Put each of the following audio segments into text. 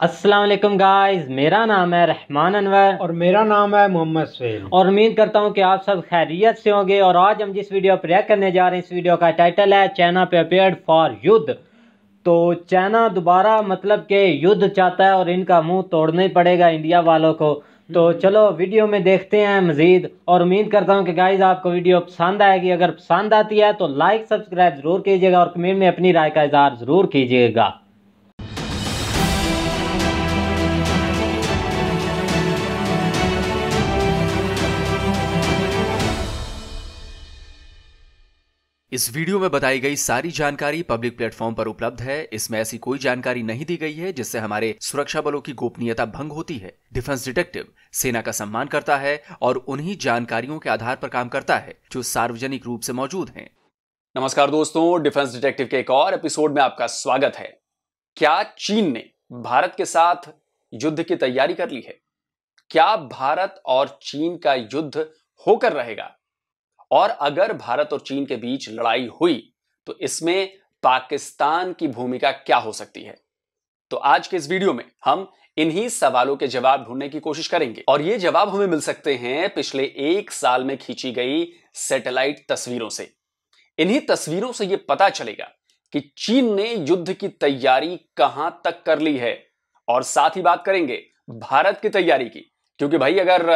अस्सलाम वालेकुम गाइस, मेरा नाम है रहमान अनवर और मेरा नाम है मोहम्मद सुहेल। और उम्मीद करता हूं कि आप सब खैरियत से होंगे। और आज हम जिस वीडियो पर रिएक्ट करने जा रहे हैं, इस वीडियो का टाइटल है चाइना प्रिपेयर्ड फॉर युद्ध। तो चाइना दोबारा मतलब के युद्ध चाहता है और इनका मुंह तोड़ना ही पड़ेगा इंडिया वालों को। तो चलो वीडियो में देखते हैं मजीद। और उम्मीद करता हूं कि गाइस आपको वीडियो पसंद आएगी। अगर पसंद आती है तो लाइक सब्सक्राइब जरूर कीजिएगा और कमेंट में अपनी राय का इजहार जरूर कीजिएगा। इस वीडियो में बताई गई सारी जानकारी पब्लिक प्लेटफॉर्म पर उपलब्ध है। इसमें ऐसी कोई जानकारी नहीं दी गई है जिससे हमारे सुरक्षा बलों की गोपनीयता भंग होती है। डिफेंस डिटेक्टिव सेना का सम्मान करता है और उन्हीं जानकारियों के आधार पर काम करता है जो सार्वजनिक रूप से मौजूद हैं। नमस्कार दोस्तों, डिफेंस डिटेक्टिव के एक और एपिसोड में आपका स्वागत है। क्या चीन ने भारत के साथ युद्ध की तैयारी कर ली है? क्या भारत और चीन का युद्ध होकर रहेगा? और अगर भारत और चीन के बीच लड़ाई हुई तो इसमें पाकिस्तान की भूमिका क्या हो सकती है? तो आज के इस वीडियो में हम इन्हीं सवालों के जवाब ढूंढने की कोशिश करेंगे। और ये जवाब हमें मिल सकते हैं पिछले 1 साल में खींची गई सैटेलाइट तस्वीरों से। इन्हीं तस्वीरों से यह पता चलेगा कि चीन ने युद्ध की तैयारी कहां तक कर ली है। और साथ ही बात करेंगे भारत की तैयारी की, क्योंकि भाई अगर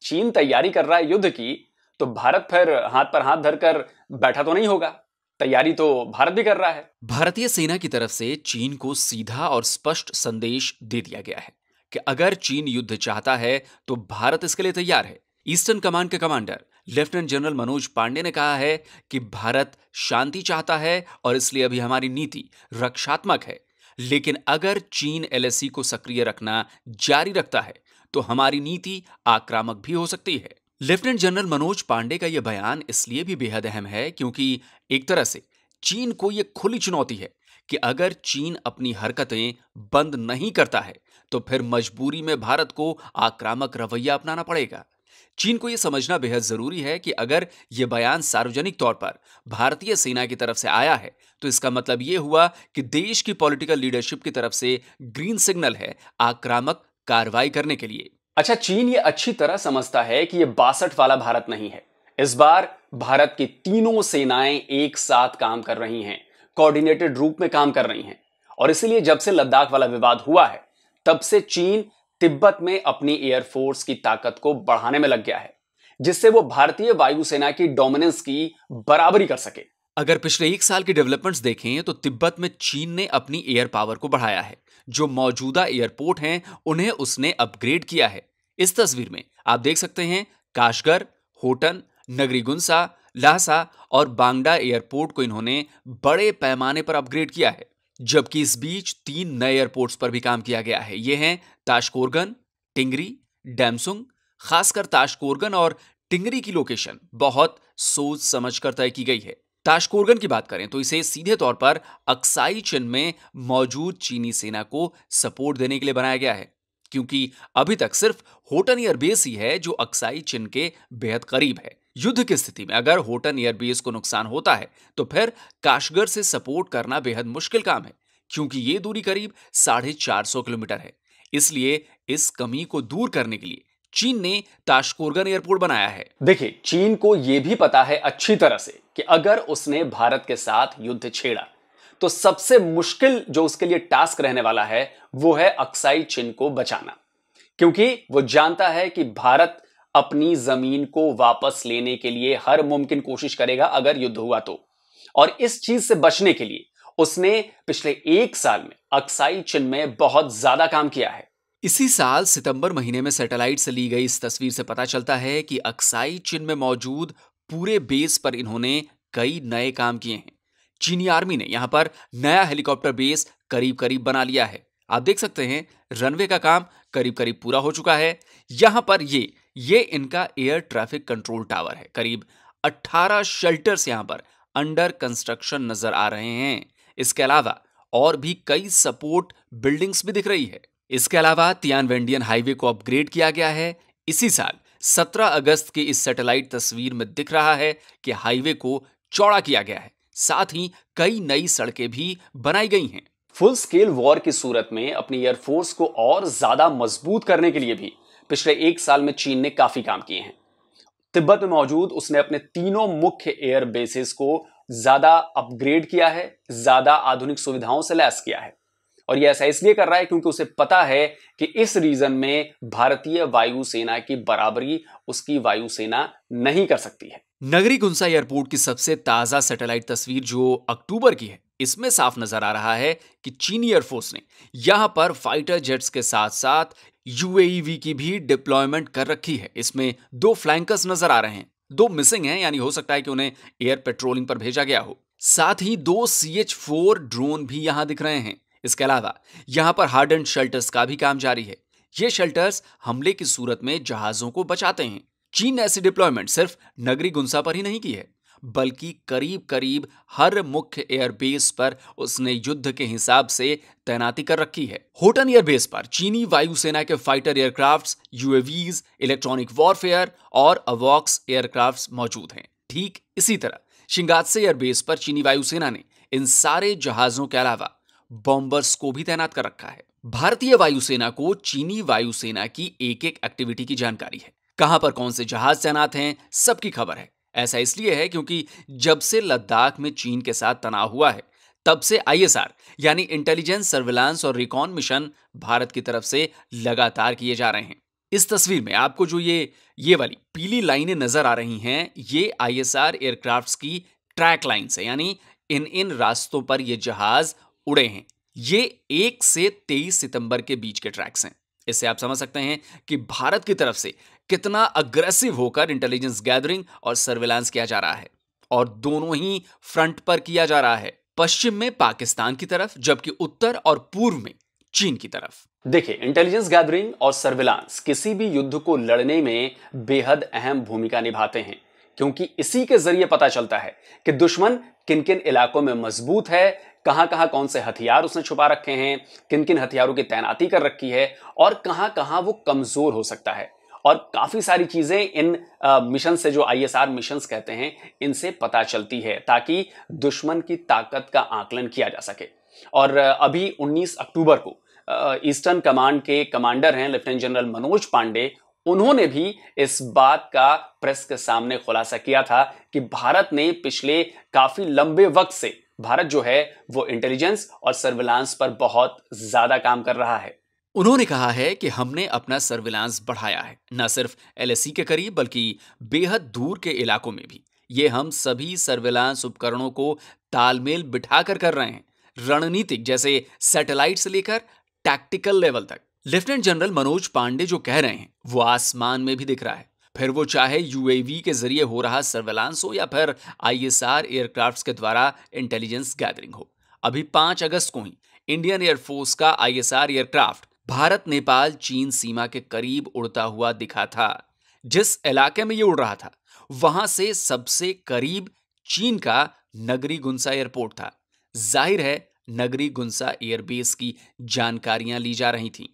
चीन तैयारी कर रहा है युद्ध की तो भारत फिर हाथ पर हाथ धरकर बैठा तो नहीं होगा। तैयारी तो भारत भी कर रहा है। भारतीय सेना की तरफ से चीन को सीधा और स्पष्ट संदेश दे दिया गया है कि अगर चीन युद्ध चाहता है तो भारत इसके लिए तैयार है। ईस्टर्न कमांड के commander lieutenant general Manoj Pande ने कहा है कि भारत शांति चाहता है और इसलिए अभी हमारी नीति रक्षात्मक है, लेकिन अगर चीन एलएसी को सक्रिय रखना जारी रखता है तो हमारी नीति आक्रामक भी हो सकती है। लेफ्टिनेंट जनरल मनोज पांडे का यह बयान इसलिए भी बेहद अहम है क्योंकि एक तरह से चीन को यह खुली चुनौती है कि अगर चीन अपनी हरकतें बंद नहीं करता है तो फिर मजबूरी में भारत को आक्रामक रवैया अपनाना पड़ेगा। चीन को यह समझना बेहद जरूरी है कि अगर यह बयान सार्वजनिक तौर पर भारतीय सेना की तरफ से आया है तो इसका मतलब यह हुआ कि देश की पॉलिटिकल लीडरशिप की तरफ से ग्रीन सिग्नल है आक्रामक कार्रवाई करने के लिए। अच्छा, चीन ये अच्छी तरह समझता है कि ये 62 वाला भारत नहीं है। इस बार भारत की तीनों सेनाएं एक साथ काम कर रही हैं, कोऑर्डिनेटेड रूप में काम कर रही हैं। और इसीलिए जब से लद्दाख वाला विवाद हुआ है तब से चीन तिब्बत में अपनी एयरफोर्स की ताकत को बढ़ाने में लग गया है, जिससे वो भारतीय वायुसेना की डोमिनेंस की बराबरी कर सके। अगर पिछले 1 साल के डेवलपमेंट्स देखें तो तिब्बत में चीन ने अपनी एयर पावर को बढ़ाया है। जो मौजूदा एयरपोर्ट हैं उन्हें उसने अपग्रेड किया है। इस तस्वीर में आप देख सकते हैं काशगर, होटन, नगरीगुंसा, लासा और बांगडा एयरपोर्ट को इन्होंने बड़े पैमाने पर अपग्रेड किया है, जबकि इस बीच 3 नए एयरपोर्ट्स पर भी काम किया गया है। ये हैं ताशकोरगन, टिंगरी, डैमसुंग। खासकर ताशकोरगन और टिंगरी की लोकेशन बहुत सोच समझकर तय की गई है। ताशकोरगन की बात करें तो इसे सीधे तौर पर अक्साई चिन में मौजूद चीनी सेना को सपोर्ट देने के लिए बनाया गया है, क्योंकि अभी तक सिर्फ होटन एयरबेस ही है जो अक्साई चिन के बेहद करीब है। युद्ध की स्थिति में अगर होटन एयरबेस को नुकसान होता है तो फिर काशगर से सपोर्ट करना बेहद मुश्किल काम है, क्योंकि यह दूरी करीब 450 किलोमीटर है। इसलिए इस कमी को दूर करने के लिए चीन ने ताशकोरगन एयरपोर्ट बनाया है। देखिए, चीन को यह भी पता है अच्छी तरह से कि अगर उसने भारत के साथ युद्ध छेड़ा तो सबसे मुश्किल जो उसके लिए टास्क रहने वाला है वो है अक्साई चिन को बचाना, क्योंकि वो जानता है कि भारत अपनी जमीन को वापस लेने के लिए हर मुमकिन कोशिश करेगा अगर युद्ध हुआ तो। और इस चीज से बचने के लिए उसने पिछले 1 साल में अक्साई चिन में बहुत ज्यादा काम किया है। इसी साल सितंबर महीने में सैटेलाइट से ली गई इस तस्वीर से पता चलता है कि अक्साई चिन में मौजूद पूरे बेस पर इन्होंने कई नए काम किए हैं। चीनी आर्मी ने यहां पर नया हेलीकॉप्टर बेस करीब करीब बना लिया है। आप देख सकते हैं रनवे का काम करीब करीब पूरा हो चुका है। यहां पर ये इनका एयर ट्रैफिक कंट्रोल टावर है। करीब 18 शेल्टर्स यहां पर अंडर कंस्ट्रक्शन नजर आ रहे हैं। इसके अलावा और भी कई सपोर्ट बिल्डिंग्स भी दिख रही है। इसके अलावा तियानवेंडियन हाईवे को अपग्रेड किया गया है। इसी साल 17 अगस्त की इस सैटेलाइट तस्वीर में दिख रहा है कि हाईवे को चौड़ा किया गया है, साथ ही कई नई सड़कें भी बनाई गई हैं। फुल स्केल वॉर की सूरत में अपनी एयरफोर्स को और ज्यादा मजबूत करने के लिए भी पिछले 1 साल में चीन ने काफी काम किए हैं। तिब्बत में मौजूद उसने अपने तीनों मुख्य एयर बेसेस को ज्यादा अपग्रेड किया है, ज्यादा आधुनिक सुविधाओं से लैस किया है। और यह ऐसा इसलिए कर रहा है क्योंकि उसे पता है कि इस रीजन में भारतीय वायुसेना की बराबरी उसकी वायुसेना नहीं कर सकती है। नगरी गुंसा एयरपोर्ट की सबसे ताजा सैटेलाइट तस्वीर जो अक्टूबर की है, इसमें साफ नजर आ रहा है कि चीनी एयरफोर्स ने यहां पर फाइटर जेट्स के साथ साथ यूएवी की भी डिप्लॉयमेंट कर रखी है। इसमें 2 फ्लैंकर्स नजर आ रहे हैं, 2 मिसिंग हैं, यानी हो सकता है कि उन्हें एयर पेट्रोलिंग पर भेजा गया हो। साथ ही 2 CH-4 ड्रोन भी यहां दिख रहे हैं। इसके अलावा यहां पर हार्डन शेल्टर्स का भी काम जारी है। ये शेल्टर्स हमले की सूरत में जहाजों को बचाते हैं। चीन ने ऐसी डिप्लॉयमेंट सिर्फ नगरी गुंसा पर ही नहीं की है, बल्कि करीब करीब हर मुख्य एयरबेस पर उसने युद्ध के हिसाब से तैनाती कर रखी है। होटन एयरबेस पर चीनी वायुसेना के fighter aircrafts, UAVs, electronic warfare और अवॉक्स एयरक्राफ्ट्स मौजूद हैं। ठीक इसी तरह शिंगात्से एयरबेस पर चीनी वायुसेना ने इन सारे जहाजों के अलावा बॉम्बर्स को भी तैनात कर रखा है। भारतीय वायुसेना को चीनी वायुसेना की एक एक एक्टिविटी की जानकारी है, कहां पर कौन से जहाज तैनात हैं, सबकी खबर है। ऐसा इसलिए है क्योंकि जब से लद्दाख में चीन के साथ तनाव हुआ है, तब से ISR यानी इंटेलिजेंस, सर्विलांस और रिकॉन मिशन भारत की तरफ से लगातार किए जा रहे हैं। इस तस्वीर में आपको जो ये वाली पीली लाइनें नजर आ रही हैं, ये ISR एयरक्राफ्ट्स की ट्रैक लाइन्स है, यानी इन रास्तों पर ये जहाज उड़े हैं। ये 1 से 23 सितंबर के बीच के ट्रैक्स हैं। इससे आप समझ सकते हैं कि भारत की तरफ से कितना अग्रेसिव होकर इंटेलिजेंस गैदरिंग और सर्विलांस किया जा रहा है, और दोनों ही फ्रंट पर किया जा रहा है। पश्चिम में पाकिस्तान की तरफ, जबकि उत्तर और पूर्व में चीन की तरफ। देखिए, इंटेलिजेंस गैदरिंग और सर्विलांस किसी भी युद्ध को लड़ने में बेहद अहम भूमिका निभाते हैं, क्योंकि इसी के जरिए पता चलता है कि दुश्मन किन किन इलाकों में मजबूत है, कहां कहां कौन से हथियार उसने छुपा रखे हैं, किन किन हथियारों की तैनाती कर रखी है, और कहां कहां वो कमजोर हो सकता है। और काफी सारी चीजें इन मिशन से, जो ISR मिशंस कहते हैं, इनसे पता चलती है, ताकि दुश्मन की ताकत का आकलन किया जा सके। और अभी 19 अक्टूबर को ईस्टर्न कमांड के कमांडर हैं लेफ्टिनेंट जनरल मनोज पांडे, उन्होंने भी इस बात का प्रेस के सामने खुलासा किया था कि भारत ने पिछले काफी लंबे वक्त से, भारत जो है वो इंटेलिजेंस और सर्विलांस पर बहुत ज्यादा काम कर रहा है। उन्होंने कहा है कि हमने अपना सर्विलांस बढ़ाया है, न सिर्फ LAC के करीब बल्कि बेहद दूर के इलाकों में भी। ये हम सभी सर्विलांस उपकरणों को तालमेल बिठाकर कर रहे हैं, रणनीतिक जैसे सैटेलाइट से लेकर टैक्टिकल लेवल तक। लेफ्टिनेंट जनरल मनोज पांडे जो कह रहे हैं वो आसमान में भी दिख रहा है, फिर वो चाहे UAV के जरिए हो रहा सर्विलांस हो या फिर ISR एयरक्राफ्ट्स के द्वारा इंटेलिजेंस गैदरिंग हो। अभी 5 अगस्त को ही इंडियन एयरफोर्स का ISR एयरक्राफ्ट भारत नेपाल चीन सीमा के करीब उड़ता हुआ दिखा था। जिस इलाके में ये उड़ रहा था, वहां से सबसे करीब चीन का नगरी गुंसा एयरपोर्ट था। जाहिर है नगरी गुंसा एयरबेस की जानकारियां ली जा रही थीं।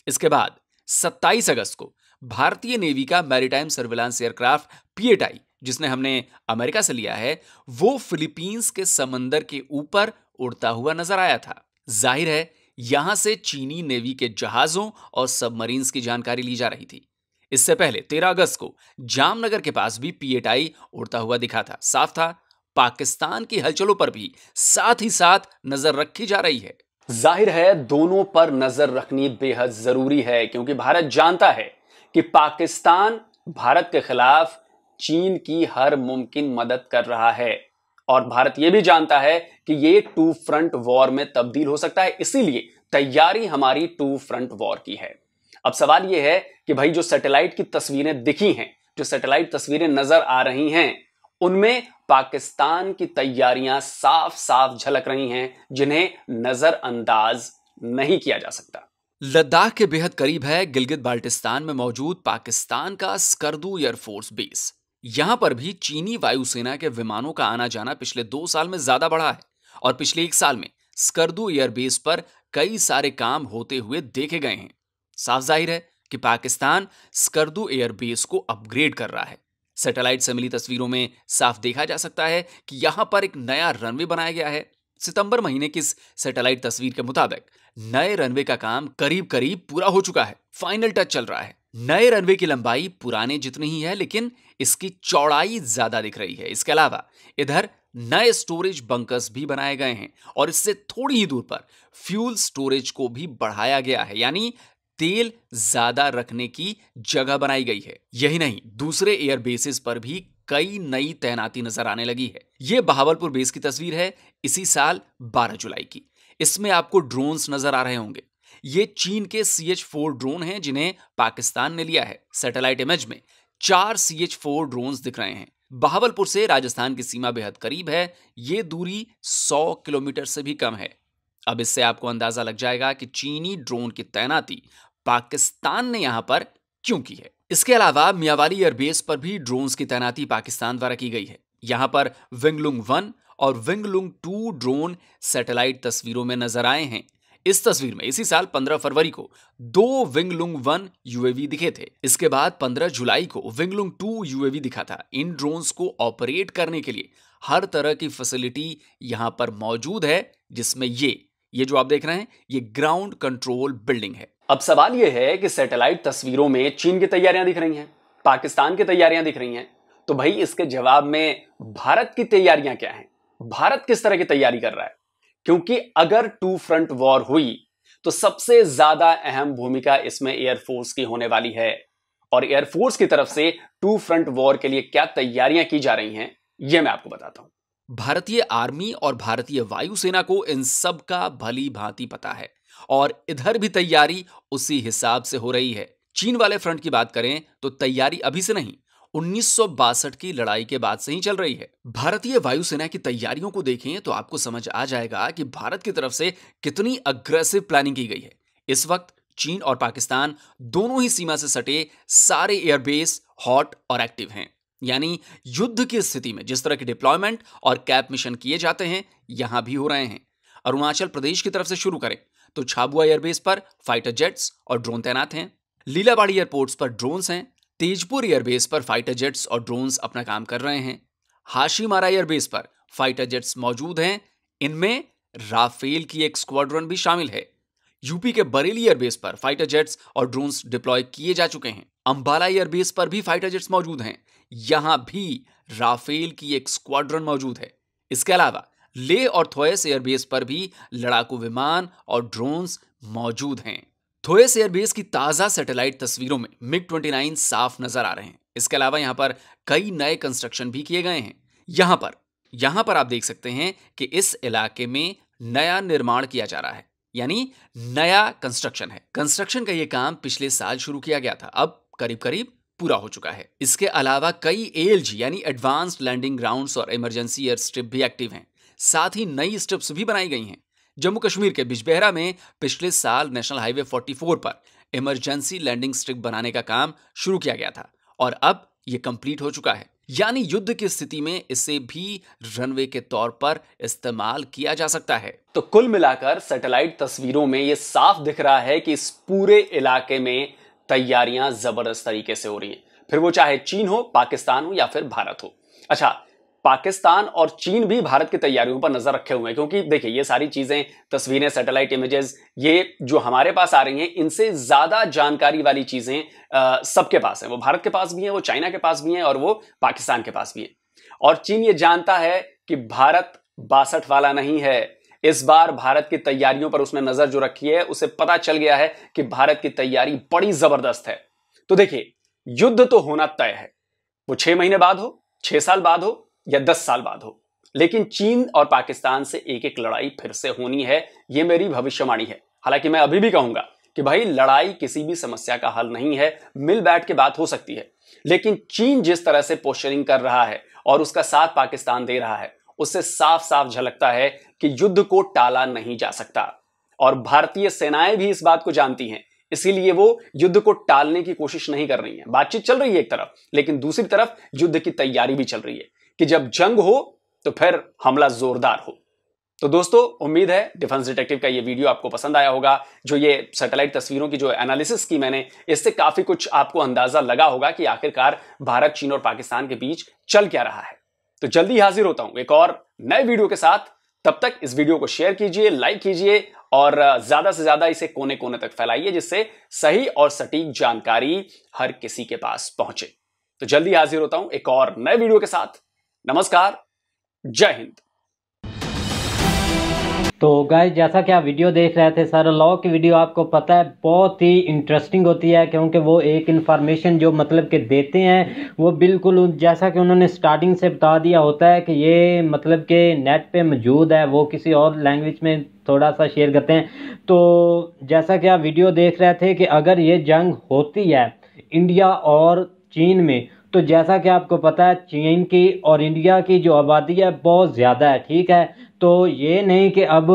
इसके बाद 27 अगस्त को भारतीय नेवी का मैरीटाइम सर्विलांस एयरक्राफ्ट PATI, जिसने हमने अमेरिका से लिया है, वो फिलीपींस के समंदर के ऊपर उड़ता हुआ नजर आया था। जाहिर है यहां से चीनी नेवी के जहाजों और सबमरीन्स की जानकारी ली जा रही थी। इससे पहले 13 अगस्त को जामनगर के पास भी PATI उड़ता हुआ दिखा था। साफ था पाकिस्तान की हलचलों पर भी साथ ही साथ नजर रखी जा रही है। जाहिर है दोनों पर नजर रखनी बेहद जरूरी है, क्योंकि भारत जानता है कि पाकिस्तान भारत के खिलाफ चीन की हर मुमकिन मदद कर रहा है, और भारत यह भी जानता है कि ये 2 फ्रंट वॉर में तब्दील हो सकता है। इसीलिए तैयारी हमारी 2 फ्रंट वॉर की है। अब सवाल यह है कि भाई जो सैटेलाइट की तस्वीरें दिखी हैं, जो सैटेलाइट तस्वीरें नजर आ रही हैं, उनमें पाकिस्तान की तैयारियां साफ साफ झलक रही हैं, जिन्हें नजरअंदाज नहीं किया जा सकता। लद्दाख के बेहद करीब है गिलगित बाल्टिस्तान में मौजूद पाकिस्तान का स्कर्दू एयरफोर्स बेस। यहां पर भी चीनी वायुसेना के विमानों का आना जाना पिछले 2 साल में ज्यादा बढ़ा है, और पिछले 1 साल में स्कर्दू एयरबेस पर कई सारे काम होते हुए देखे गए हैं। साफ जाहिर है कि पाकिस्तान स्कर्दू एयरबेस को अपग्रेड कर रहा है। सैटेलाइट से मिली तस्वीरों में साफ देखा जा सकता है कि यहां पर एक नया रनवे बनाया गया है। सितंबर महीने की इस सैटेलाइट तस्वीर के मुताबिक नए रनवे का काम करीब करीब पूरा हो चुका है, फाइनल टच चल रहा है। नए रनवे की लंबाई पुराने जितनी ही है, लेकिन इसकी चौड़ाई ज्यादा दिख रही है। इसके अलावा इधर नए स्टोरेज बंकर्स भी बनाए गए हैं और इससे थोड़ी ही दूर पर फ्यूल स्टोरेज को भी बढ़ाया गया है, यानी तेल ज्यादा रखने की जगह बनाई गई है। यही नहीं, दूसरे एयर बेसिस पर भी कई नई तैनाती नजर आने लगी है। यह बहावलपुर बेस की तस्वीर है, इसी साल 12 जुलाई की। इसमें आपको ड्रोन्स नजर आ रहे होंगे। ये चीन के CH-4 ड्रोन हैं जिन्हें पाकिस्तान ने लिया है। सैटेलाइट इमेज में 4 CH-4 ड्रोन्स दिख रहे हैं। बहावलपुर से राजस्थान की सीमा बेहद करीब है। ये दूरी 100 किलोमीटर से भी कम है। अब इससे आपको अंदाजा लग जाएगा कि चीनी ड्रोन की तैनाती पाकिस्तान ने यहां पर क्यों की है। इसके अलावा मियावाली एयरबेस पर भी ड्रोन्स की तैनाती पाकिस्तान द्वारा की गई है। यहां पर विंगलुंग 1 और विंगलुंग 2 ड्रोन सैटेलाइट तस्वीरों में नजर आए हैं। इस तस्वीर में इसी साल 15 फरवरी को 2 विंगलुंग 1 UAV दिखे थे। इसके बाद 15 जुलाई को विंगलुंग 2 UAV दिखा था। इन ड्रोन्स को ऑपरेट करने के लिए हर तरह की फैसिलिटी यहां पर मौजूद है, जिसमें ये जो आप देख रहे हैं, ये ग्राउंड कंट्रोल बिल्डिंग है। अब सवाल यह है कि सैटेलाइट तस्वीरों में चीन की तैयारियां दिख रही हैं, पाकिस्तान की तैयारियां दिख रही हैं, तो भाई इसके जवाब में भारत की तैयारियां क्या हैं? भारत किस तरह की तैयारी कर रहा है? क्योंकि अगर 2 फ्रंट वॉर हुई तो सबसे ज्यादा अहम भूमिका इसमें एयरफोर्स की होने वाली है। और एयरफोर्स की तरफ से 2 फ्रंट वॉर के लिए क्या तैयारियां की जा रही हैं, यह मैं आपको बताता हूं। भारतीय आर्मी और भारतीय वायुसेना को इन सब का भली भांति पता है और इधर भी तैयारी उसी हिसाब से हो रही है। चीन वाले फ्रंट की बात करें तो तैयारी अभी से नहीं, 1962 की लड़ाई के बाद से ही चल रही है। भारतीय वायुसेना की तैयारियों को देखें तो आपको समझ आ जाएगा कि भारत की तरफ से कितनी अग्रेसिव प्लानिंग की गई है। इस वक्त चीन और पाकिस्तान दोनों ही सीमा से सटे सारे एयरबेस हॉट और एक्टिव हैं, यानी युद्ध की स्थिति में जिस तरह के डिप्लॉयमेंट और कैप मिशन किए जाते हैं, यहां भी हो रहे हैं। अरुणाचल प्रदेश की तरफ से शुरू करें तो छाबुआ एयरबेस पर फाइटर जेट्स और ड्रोन तैनात हैं। लीलाबाड़ी एयरपोर्ट्स पर ड्रोन्स हैं। तेजपुर एयरबेस पर फाइटर जेट्स और ड्रोन्स अपना काम कर रहे हैं। हाशीमारा एयरबेस पर फाइटर जेट्स मौजूद हैं। इनमें राफेल की एक स्क्वाड्रन भी शामिल है। यूपी के बरेली एयरबेस पर फाइटर जेट्स और ड्रोन्स डिप्लॉय किए जा चुके हैं। अंबाला एयरबेस पर भी फाइटर जेट्स मौजूद हैं। यहां भी राफेल की एक स्क्वाड्रन मौजूद है। इसके अलावा लेह और थोएस एयरबेस पर भी लड़ाकू विमान और ड्रोन्स मौजूद हैं। थोएस एयरबेस की ताजा सैटेलाइट तस्वीरों में MiG-29 साफ नजर आ रहे हैं। इसके अलावा यहां पर कई नए कंस्ट्रक्शन भी किए गए हैं। यहां पर आप देख सकते हैं कि इस इलाके में नया निर्माण किया जा रहा है, यानी नया कंस्ट्रक्शन है। कंस्ट्रक्शन का यह काम पिछले साल शुरू किया गया था, अब करीब करीब पूरा हो चुका है। इसके अलावा कई ALG यानी एडवांस्ड लैंडिंग ग्राउंड्स और इमरजेंसी एयर स्ट्रिप भी एक्टिव हैं। साथ ही नई स्ट्रिप्स भी बनाई गई हैं। जम्मू कश्मीर के बिजबेहरा में पिछले साल नेशनल हाईवे 44 पर इमरजेंसी लैंडिंग स्ट्रिप बनाने का काम शुरू किया गया था और अब यह कंप्लीट हो चुका है, यानी युद्ध की स्थिति में इसे भी रनवे के तौर पर इस्तेमाल किया जा सकता है। तो कुल मिलाकर सैटेलाइट तस्वीरों में यह साफ दिख रहा है कि इस पूरे इलाके में तैयारियां जबरदस्त तरीके से हो रही हैं, फिर वो चाहे चीन हो, पाकिस्तान हो या फिर भारत हो। अच्छा, पाकिस्तान और चीन भी भारत की तैयारियों पर नजर रखे हुए हैं, क्योंकि देखिए ये सारी चीजें, तस्वीरें, सैटेलाइट इमेजेस, ये जो हमारे पास आ रही हैं, इनसे ज्यादा जानकारी वाली चीजें सबके पास है। वो भारत के पास भी है, वो चाइना के पास भी है और वो पाकिस्तान के पास भी है। और चीन ये जानता है कि भारत 62 वाला नहीं है। इस बार भारत की तैयारियों पर उसने नजर जो रखी है, उसे पता चल गया है कि भारत की तैयारी बड़ी जबरदस्त है। तो देखिए, युद्ध तो होना तय है, वो 6 महीने बाद हो, 6 साल बाद हो या 10 साल बाद हो, लेकिन चीन और पाकिस्तान से एक एक लड़ाई फिर से होनी है, यह मेरी भविष्यवाणी है। हालांकि मैं अभी भी कहूंगा कि भाई लड़ाई किसी भी समस्या का हल नहीं है, मिल बैठ के बात हो सकती है, लेकिन चीन जिस तरह से पोस्चरिंग कर रहा है और उसका साथ पाकिस्तान दे रहा है, उससे साफ साफ झलकता है कि युद्ध को टाला नहीं जा सकता। और भारतीय सेनाएं भी इस बात को जानती हैं, इसीलिए वो युद्ध को टालने की कोशिश नहीं कर रही हैं। बातचीत चल रही है एक तरफ, लेकिन दूसरी तरफ युद्ध की तैयारी भी चल रही है कि जब जंग हो तो फिर हमला जोरदार हो। तो दोस्तों, उम्मीद है डिफेंस डिटेक्टिव का ये वीडियो आपको पसंद आया होगा। जो ये सैटेलाइट तस्वीरों की जो एनालिसिस की मैंने, इससे काफी कुछ आपको अंदाजा लगा होगा कि आखिरकार भारत, चीन और पाकिस्तान के बीच चल क्या रहा है। तो जल्दी हाजिर होता हूं एक और नए वीडियो के साथ। तब तक इस वीडियो को शेयर कीजिए, लाइक कीजिए और ज्यादा से ज्यादा इसे कोने कोने तक फैलाइए, जिससे सही और सटीक जानकारी हर किसी के पास पहुंचे। तो जल्दी हाजिर होता हूं एक और नए वीडियो के साथ। नमस्कार, जय हिंद। तो गाइस, जैसा कि आप वीडियो देख रहे थे, सर लॉ की वीडियो आपको पता है बहुत ही इंटरेस्टिंग होती है, क्योंकि वो एक इन्फॉर्मेशन जो मतलब कि देते हैं वो बिल्कुल जैसा कि उन्होंने स्टार्टिंग से बता दिया होता है कि ये मतलब कि नेट पे मौजूद है, वो किसी और लैंग्वेज में थोड़ा सा शेयर करते हैं। तो जैसा कि आप वीडियो देख रहे थे कि अगर ये जंग होती है इंडिया और चीन में, तो जैसा कि आपको पता है चीन की और इंडिया की जो आबादी है बहुत ज़्यादा है, ठीक है। तो ये नहीं कि अब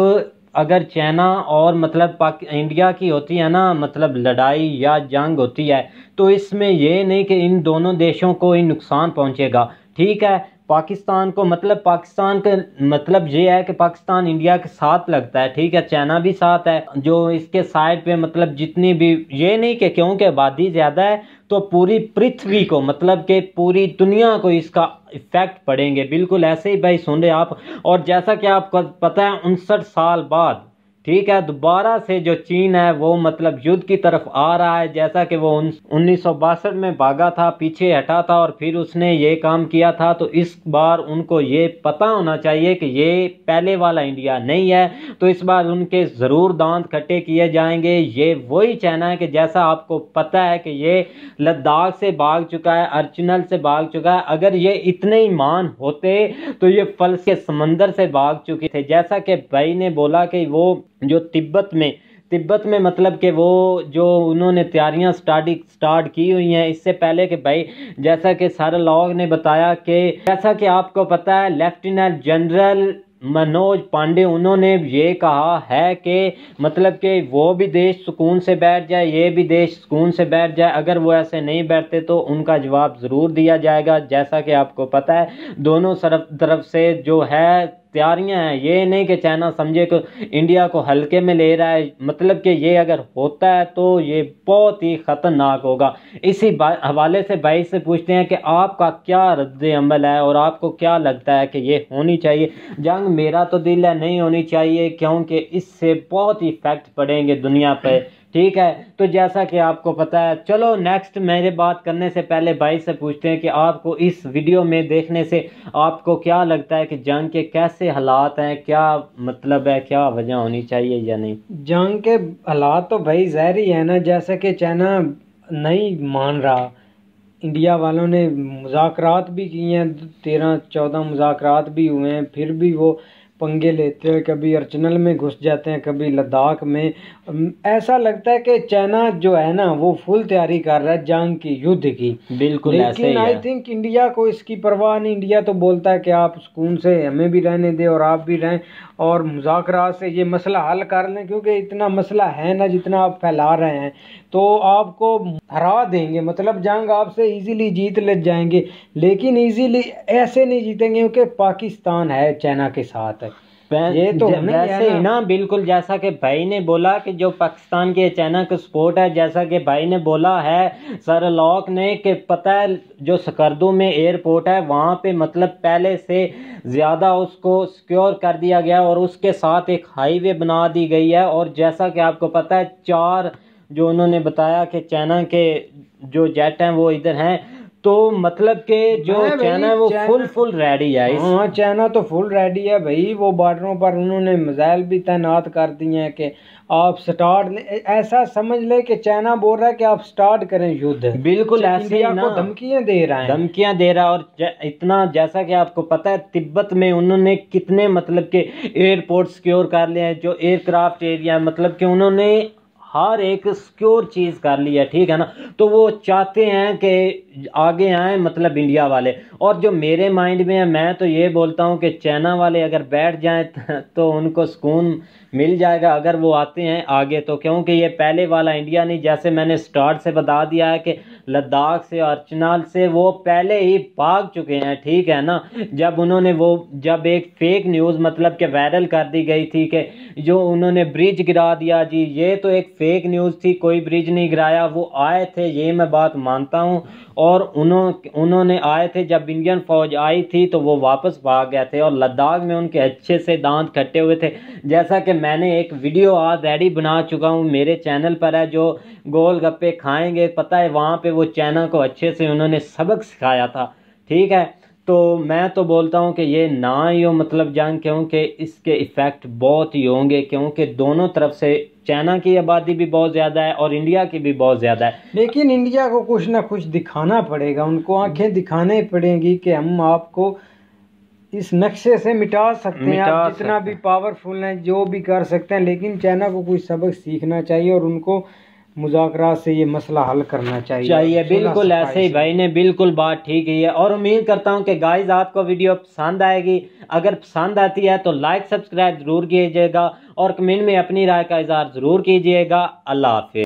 अगर चाइना और मतलब इंडिया की होती है ना मतलब लड़ाई या जंग होती है, तो इसमें ये नहीं कि इन दोनों देशों को ही नुकसान पहुंचेगा, ठीक है। पाकिस्तान को मतलब पाकिस्तान का मतलब ये है कि पाकिस्तान इंडिया के साथ लगता है, ठीक है। चाइना भी साथ है, जो इसके साइड पे मतलब जितनी भी, ये नहीं कि क्योंकि आबादी ज़्यादा है तो पूरी पृथ्वी को मतलब कि पूरी दुनिया को इसका इफेक्ट पड़ेंगे, बिल्कुल ऐसे ही भाई सुन रहे आप। और जैसा कि आपको पता है 59 साल बाद, ठीक है, दोबारा से जो चीन है वो मतलब युद्ध की तरफ आ रहा है। जैसा कि वो 1962 में भागा था, पीछे हटा था और फिर उसने ये काम किया था। तो इस बार उनको ये पता होना चाहिए कि ये पहले वाला इंडिया नहीं है, तो इस बार उनके ज़रूर दांत खट्टे किए जाएंगे। ये वही चाइना है कि जैसा आपको पता है कि ये लद्दाख से भाग चुका है, अर्चनल से भाग चुका है। अगर ये इतने ही मान होते तो ये फल्स के समंदर से भाग चुके थे। जैसा कि भाई ने बोला कि वो जो तिब्बत में मतलब कि वो जो उन्होंने तैयारियां स्टार्ट की हुई हैं इससे पहले कि भाई, जैसा कि सर लॉग ने बताया कि जैसा कि आपको पता है लेफ्टिनेंट जनरल मनोज पांडे, उन्होंने ये कहा है कि मतलब कि वो भी देश सुकून से बैठ जाए, ये भी देश सुकून से बैठ जाए। अगर वो ऐसे नहीं बैठते तो उनका जवाब ज़रूर दिया जाएगा। जैसा कि आपको पता है दोनों तरफ से जो है तैयारियां हैं, ये नहीं कि चाइना समझे कि इंडिया को हल्के में ले रहा है, मतलब कि ये अगर होता है तो ये बहुत ही ख़तरनाक होगा। इसी हवाले से भाई से पूछते हैं कि आपका क्या रद्द अमल है और आपको क्या लगता है कि ये होनी चाहिए जंग। मेरा तो दिल है नहीं होनी चाहिए, क्योंकि इससे बहुत ही इफेक्ट पड़ेंगे दुनिया पे, ठीक है। तो जैसा कि आपको पता है, चलो नेक्स्ट मेरे बात करने से पहले भाई से पूछते हैं कि आपको इस वीडियो में देखने से आपको क्या लगता है कि जंग के कैसे हालात हैं, क्या मतलब है, क्या वजह होनी चाहिए या नहीं। जंग के हालात तो भाई ज़ाहिर ही है ना, जैसा कि चाइना नहीं मान रहा। इंडिया वालों ने मुज़ाकरात भी किए हैं, 13-14 मुज़ाकरात भी हुए हैं, फिर भी वो पंगे लेते हैं, कभी अर्चनल में घुस जाते हैं, कभी लद्दाख में। ऐसा लगता है कि चाइना जो है ना वो फुल तैयारी कर रहा है जंग की, युद्ध की। बिल्कुल ऐसे ही लेकिन आई थिंक इंडिया को इसकी परवाह नहीं। इंडिया तो बोलता है कि आप सुकून से हमें भी रहने दें और आप भी रहें और मुज़ाकरात से ये मसला हल कर लें, क्योंकि इतना मसला है ना जितना आप फैला रहे हैं, तो आपको हरा देंगे। मतलब जंग आपसे इजीली जीत ले जाएंगे, लेकिन इजीली ऐसे नहीं जीतेंगे क्योंकि पाकिस्तान है चाइना के साथ। ये तो वैसे ही ना, बिल्कुल जैसा कि भाई ने बोला कि जो पाकिस्तान के चाइना का सपोर्ट है, जैसा कि भाई ने बोला है सर लॉक ने कि पता है जो स्कर्दू में एयरपोर्ट है वहाँ पे मतलब पहले से ज़्यादा उसको सिक्योर कर दिया गया और उसके साथ एक हाईवे बना दी गई है। और जैसा कि आपको पता है 4 जो उन्होंने बताया कि चाइना के जो जेट हैं वो इधर हैं, तो मतलब के जो चाइना है वो फुल रेडी है। हाँ, चाइना तो फुल रेडी है भाई। वो बॉर्डरों पर उन्होंने मिसाइल भी तैनात कर दिए हैं कि आप स्टार्ट, ऐसा समझ ले कि चाइना बोल रहा है कि आप स्टार्ट करें युद्ध। बिल्कुल ऐसे ही ना, धमकियां दे रहा है, धमकियां दे रहा है। और इतना जैसा कि आपको पता है तिब्बत में उन्होंने कितने मतलब के एयरपोर्ट सिक्योर कर लिए हैं, जो एयरक्राफ्ट एरिया मतलब कि उन्होंने हर एक सिक्योर चीज़ कर ली है, ठीक है ना। तो वो चाहते हैं कि आगे आए मतलब इंडिया वाले। और जो मेरे माइंड में है, मैं तो ये बोलता हूँ कि चाइना वाले अगर बैठ जाएं तो उनको सुकून मिल जाएगा अगर वो आते हैं आगे तो, क्योंकि ये पहले वाला इंडिया नहीं। जैसे मैंने स्टार्ट से बता दिया है कि लद्दाख से और चिनाब से, वो पहले ही भाग चुके हैं, ठीक है ना। जब एक फेक न्यूज़ मतलब के वायरल कर दी गई थी कि जो उन्होंने ब्रिज गिरा दिया, जी ये तो एक फेक न्यूज़ थी, कोई ब्रिज नहीं गिराया। वो आए थे, ये मैं बात मानता हूँ, और उन्होंने आए थे जब इंडियन फौज आई थी तो वो वापस भाग गए थे, और लद्दाख में उनके अच्छे से दांत खट्टे हुए थे। जैसा कि मैंने एक वीडियो ऑलरेडी बना चुका हूँ, मेरे चैनल पर है, जो गोलगप्पे खाएंगे, पता है वहाँ पे वो चाइना को अच्छे से उन्होंने सबक सिखाया था, ठीक है। तो मैं तो बोलता हूँ कि ये ना ही हो मतलब जंग, क्योंकि इसके इफ़ेक्ट बहुत ही होंगे, क्योंकि दोनों तरफ से चाइना की आबादी भी बहुत ज़्यादा है और इंडिया की भी बहुत ज़्यादा है। लेकिन इंडिया को कुछ ना कुछ दिखाना पड़ेगा, उनको आंखें दिखाने पड़ेंगी कि हम आपको इस नक्शे से मिटा सकते हैं, आप जितना भी पावरफुल हैं, जो भी कर सकते हैं। लेकिन चाइना को कुछ सबक सीखना चाहिए और उनको मुज़ाकरात से ये मसला हल करना चाहिए। बिल्कुल ऐसे ही भाई ने बिल्कुल बात ठीक ही है, और उम्मीद करता हूँ कि गाइस आपको वीडियो पसंद आएगी। अगर पसंद आती है तो लाइक सब्सक्राइब जरूर कीजिएगा और कमेंट में अपनी राय का इजहार जरूर कीजिएगा। अल्लाह हाफिज़।